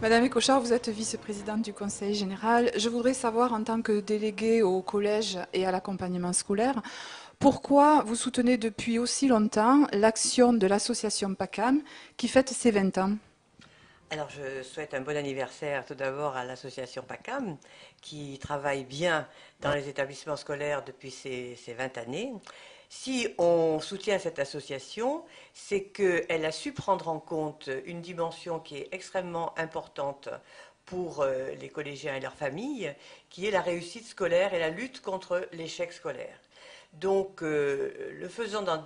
Madame Écochard, vous êtes vice-présidente du Conseil général. Je voudrais savoir, en tant que déléguée au collège et à l'accompagnement scolaire, pourquoi vous soutenez depuis aussi longtemps l'action de l'association PACAM qui fête ses 20 ans? Alors, je souhaite un bon anniversaire tout d'abord à l'association PACAM, qui travaille bien dans les établissements scolaires depuis ces 20 années. Si on soutient cette association, c'est qu'elle a su prendre en compte une dimension qui est extrêmement importante pour les collégiens et leurs familles, qui est la réussite scolaire et la lutte contre l'échec scolaire. Donc, le faisant dans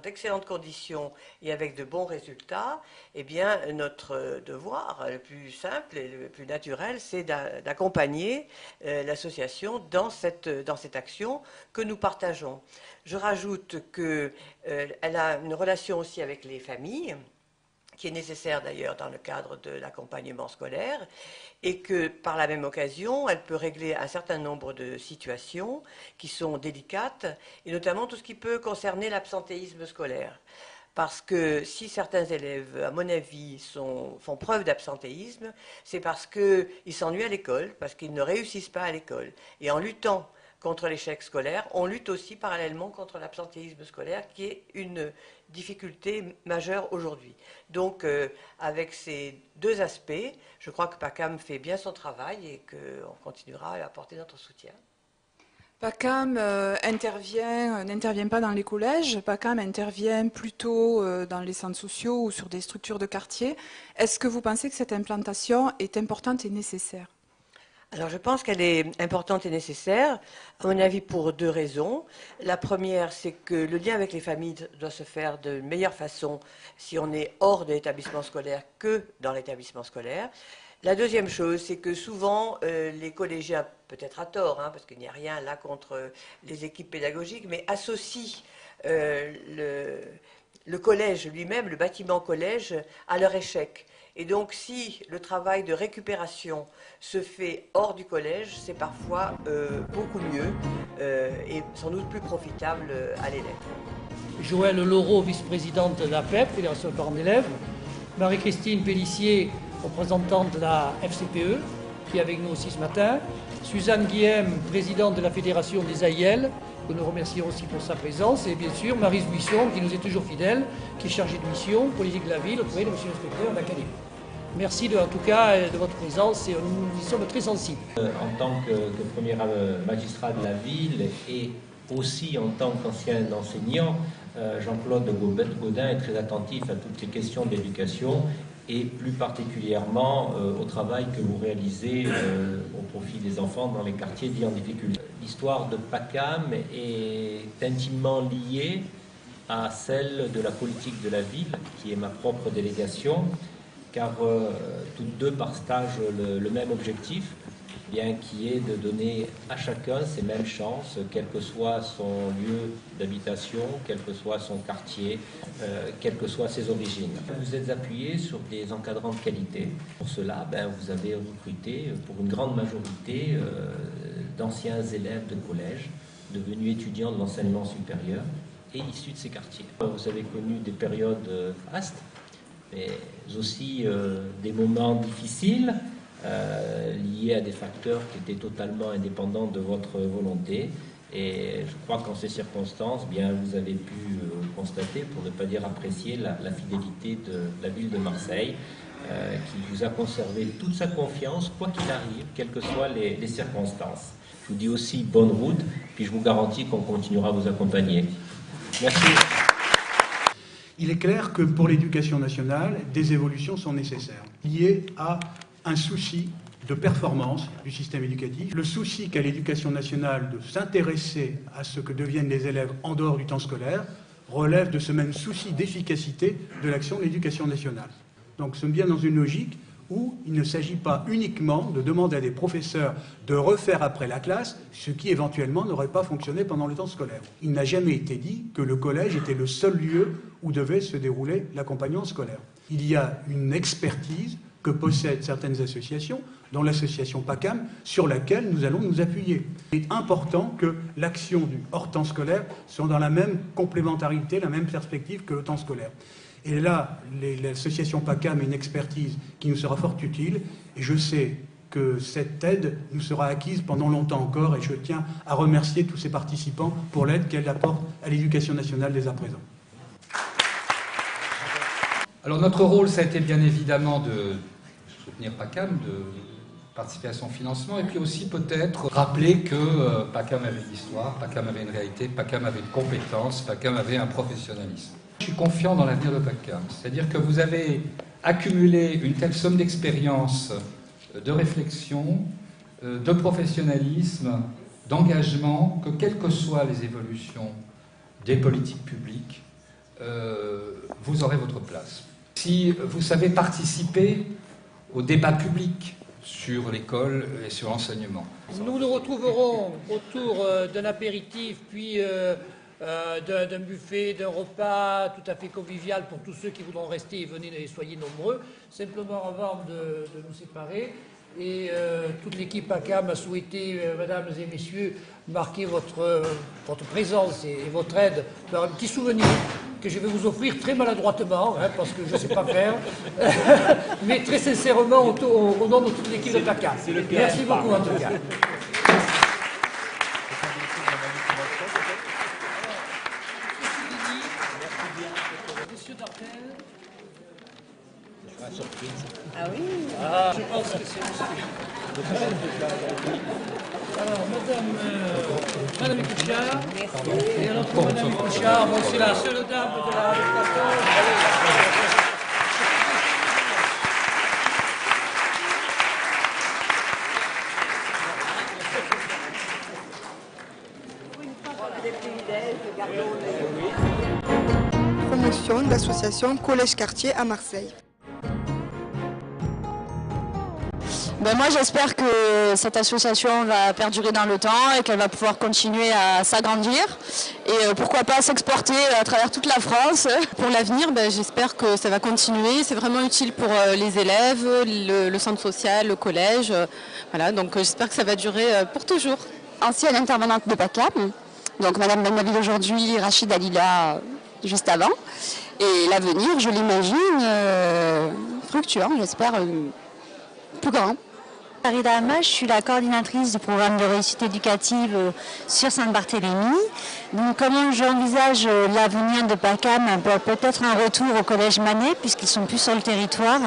d'excellentes conditions et avec de bons résultats, eh bien, notre devoir le plus simple et le plus naturel, c'est d'accompagner l'association dans cette action que nous partageons. Je rajoute qu'elle a une relation aussi avec les familles, qui est nécessaire d'ailleurs dans le cadre de l'accompagnement scolaire, et que par la même occasion, elle peut régler un certain nombre de situations qui sont délicates, et notamment tout ce qui peut concerner l'absentéisme scolaire. Parce que si certains élèves, à mon avis, font preuve d'absentéisme, c'est parce qu'ils s'ennuient à l'école, parce qu'ils ne réussissent pas à l'école. Et en luttant contre l'échec scolaire, on lutte aussi parallèlement contre l'absentéisme scolaire, qui est une difficulté majeure aujourd'hui. Donc, avec ces deux aspects, je crois que PACAM fait bien son travail et qu'on continuera à apporter notre soutien. PACAM n'intervient pas dans les collèges, PACAM intervient plutôt dans les centres sociaux ou sur des structures de quartier. Est-ce que vous pensez que cette implantation est importante et nécessaire? Alors, je pense qu'elle est importante et nécessaire, à mon avis, pour deux raisons. La première, c'est que le lien avec les familles doit se faire de meilleure façon si on est hors de l'établissement scolaire que dans l'établissement scolaire. La deuxième chose, c'est que souvent, les collégiens, peut-être à tort, parce qu'il n'y a rien là contre les équipes pédagogiques, mais associent le collège lui-même, le bâtiment collège, à leur échec. Et donc, si le travail de récupération se fait hors du collège, c'est parfois beaucoup mieux et sans doute plus profitable à l'élève. Joëlle Laureau, vice-présidente de la PEP, Fédération des parents d'élèves. Marie-Christine Pellissier, représentante de la FCPE, qui est avec nous aussi ce matin. Suzanne Guillem, présidente de la Fédération des AIL, que nous remercions aussi pour sa présence. Et bien sûr, Maryse Buisson, qui nous est toujours fidèle, qui est chargée de mission politique de la ville, auprès de M. l'inspecteur d'académie. Merci en tout cas de votre présence et nous y sommes très sensibles. En tant que premier magistrat de la ville et aussi en tant qu'ancien enseignant, Jean-Claude Gaudin est très attentif à toutes les questions d'éducation et plus particulièrement au travail que vous réalisez au profit des enfants dans les quartiers dits en difficulté. L'histoire de PACAM est intimement liée à celle de la politique de la ville, qui est ma propre délégation, car toutes deux partagent le même objectif, bien qui est de donner à chacun ses mêmes chances, quel que soit son lieu d'habitation, quel que soit son quartier, quelles que soient ses origines. Vous êtes appuyé sur des encadrants de qualité. Pour cela, vous avez recruté pour une grande majorité d'anciens élèves de collège, devenus étudiants de l'enseignement supérieur et issus de ces quartiers. Vous avez connu des périodes fastes, mais aussi des moments difficiles liés à des facteurs qui étaient totalement indépendants de votre volonté. Et je crois qu'en ces circonstances, vous avez pu constater, pour ne pas dire apprécier, la fidélité de la ville de Marseille, qui vous a conservé toute sa confiance, quoi qu'il arrive, quelles que soient les circonstances. Je vous dis aussi bonne route, puis je vous garantis qu'on continuera à vous accompagner. Merci. Il est clair que pour l'éducation nationale, des évolutions sont nécessaires, liées à un souci de performance du système éducatif, le souci qu'a l'éducation nationale de s'intéresser à ce que deviennent les élèves en dehors du temps scolaire, relève de ce même souci d'efficacité de l'action de l'éducation nationale. Donc nous sommes bien dans une logique où il ne s'agit pas uniquement de demander à des professeurs de refaire après la classe ce qui éventuellement n'aurait pas fonctionné pendant le temps scolaire. Il n'a jamais été dit que le collège était le seul lieu où devait se dérouler l'accompagnement scolaire. Il y a une expertise que possèdent certaines associations, dont l'association PACAM, sur laquelle nous allons nous appuyer. Il est important que l'action du hors-temps scolaire soit dans la même complémentarité, la même perspective que le temps scolaire. Et là, l'association PACAM a une expertise qui nous sera fort utile, et je sais que cette aide nous sera acquise pendant longtemps encore, et je tiens à remercier tous ces participants pour l'aide qu'elle apporte à l'éducation nationale dès à présent. Alors notre rôle, ça a été bien évidemment de soutenir PACAM, de participer à son financement, et puis aussi peut-être rappeler que PACAM avait une histoire, PACAM avait une réalité, PACAM avait une compétence, PACAM avait un professionnalisme. Je suis confiant dans l'avenir de PACAM, c'est-à-dire que vous avez accumulé une telle somme d'expérience, de réflexion, de professionnalisme, d'engagement, que quelles que soient les évolutions des politiques publiques, vous aurez votre place. Si vous savez participer au débat public sur l'école et sur l'enseignement. Nous nous retrouverons autour d'un apéritif, puis d'un buffet, d'un repas tout à fait convivial pour tous ceux qui voudront rester et venez et soyez nombreux, simplement avant de nous séparer. Et toute l'équipe PACAM a souhaité, mesdames et messieurs, marquer votre présence et votre aide par un petit souvenir que je vais vous offrir très maladroitement, hein, parce que je ne sais pas faire, mais très sincèrement au nom de toute l'équipe de PACAM. Merci beaucoup en tout cas. Monsieur Dartel. Ah oui. Je pense que c'est monsieur. Alors, Madame Couchard. Et alors, Madame Couchard, bon, c'est la seule dame de la Promotion de l'association Collège Quartier à Marseille. Ben moi j'espère que cette association va perdurer dans le temps et qu'elle va pouvoir continuer à s'agrandir et pourquoi pas s'exporter à travers toute la France. Pour l'avenir, ben, j'espère que ça va continuer, c'est vraiment utile pour les élèves, le centre social, le collège, voilà, donc j'espère que ça va durer pour toujours. Ancienne intervenante de PACAM, donc Madame Benmaville aujourd'hui, Rachid Alila juste avant, et l'avenir je l'imagine fructueux, j'espère plus grand. Farida Hama, je suis la coordinatrice du programme de réussite éducative sur Saint-Barthélemy. Donc, comment j'envisage l'avenir de PACAM, peut-être un retour au collège Manet, puisqu'ils sont plus sur le territoire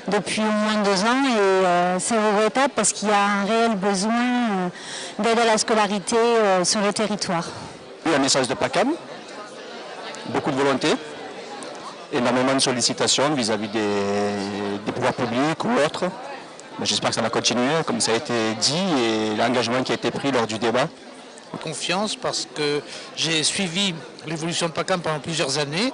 depuis au moins 2 ans. Et c'est regrettable parce qu'il y a un réel besoin d'aide à la scolarité sur le territoire. Un message de PACAM, beaucoup de volonté, énormément de sollicitations vis-à-vis des pouvoirs publics ou autres. J'espère que ça va continuer, comme ça a été dit, et l'engagement qui a été pris lors du débat. Confiance parce que j'ai suivi l'évolution de PACAM pendant plusieurs années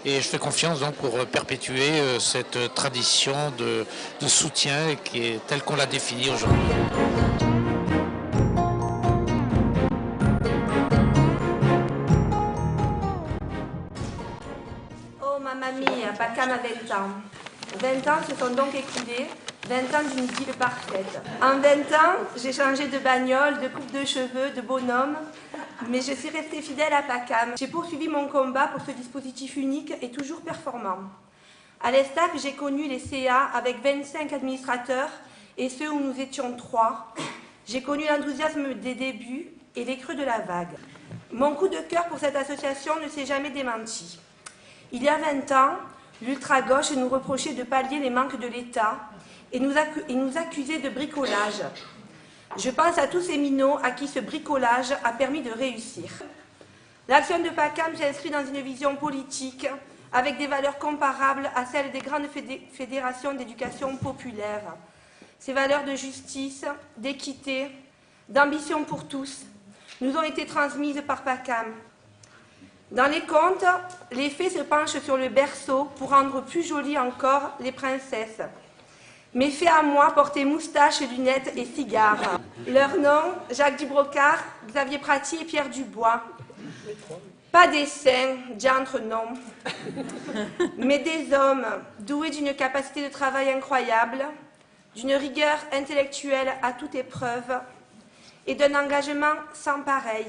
et je fais confiance donc pour perpétuer cette tradition de soutien qui est telle qu'on l'a définie aujourd'hui. Oh mamma mia, PACAM a 20 ans. 20 ans se sont donc écoulés. 20 ans d'une idylle parfaite. En 20 ans, j'ai changé de bagnole, de coupe de cheveux, de bonhomme, mais je suis restée fidèle à PACAM. J'ai poursuivi mon combat pour ce dispositif unique et toujours performant. À l'ESTAC, j'ai connu les CA avec 25 administrateurs et ceux où nous étions 3. J'ai connu l'enthousiasme des débuts et les creux de la vague. Mon coup de cœur pour cette association ne s'est jamais démenti. Il y a 20 ans, l'ultra-gauche nous reprochait de pallier les manques de l'État et nous accusait de bricolage. Je pense à tous ces minots à qui ce bricolage a permis de réussir. L'action de PACAM s'inscrit dans une vision politique avec des valeurs comparables à celles des grandes fédérations d'éducation populaire. Ces valeurs de justice, d'équité, d'ambition pour tous nous ont été transmises par PACAM. Dans les contes, les fées se penchent sur le berceau pour rendre plus jolies encore les princesses. Mes fées à moi portaient moustaches, lunettes et cigares. Leurs noms, Jacques Dubrocard, Xavier Prati et Pierre Dubois. Pas des saints, diantre non, mais des hommes doués d'une capacité de travail incroyable, d'une rigueur intellectuelle à toute épreuve et d'un engagement sans pareil.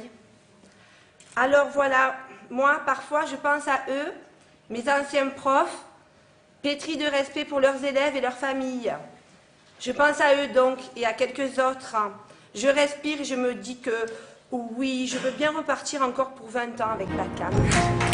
Alors voilà, moi parfois je pense à eux mes anciens profs, pétris de respect pour leurs élèves et leurs familles. Je pense à eux donc et à quelques autres. Je respire et je me dis que oui, je veux bien repartir encore pour 20 ans avec PACAM.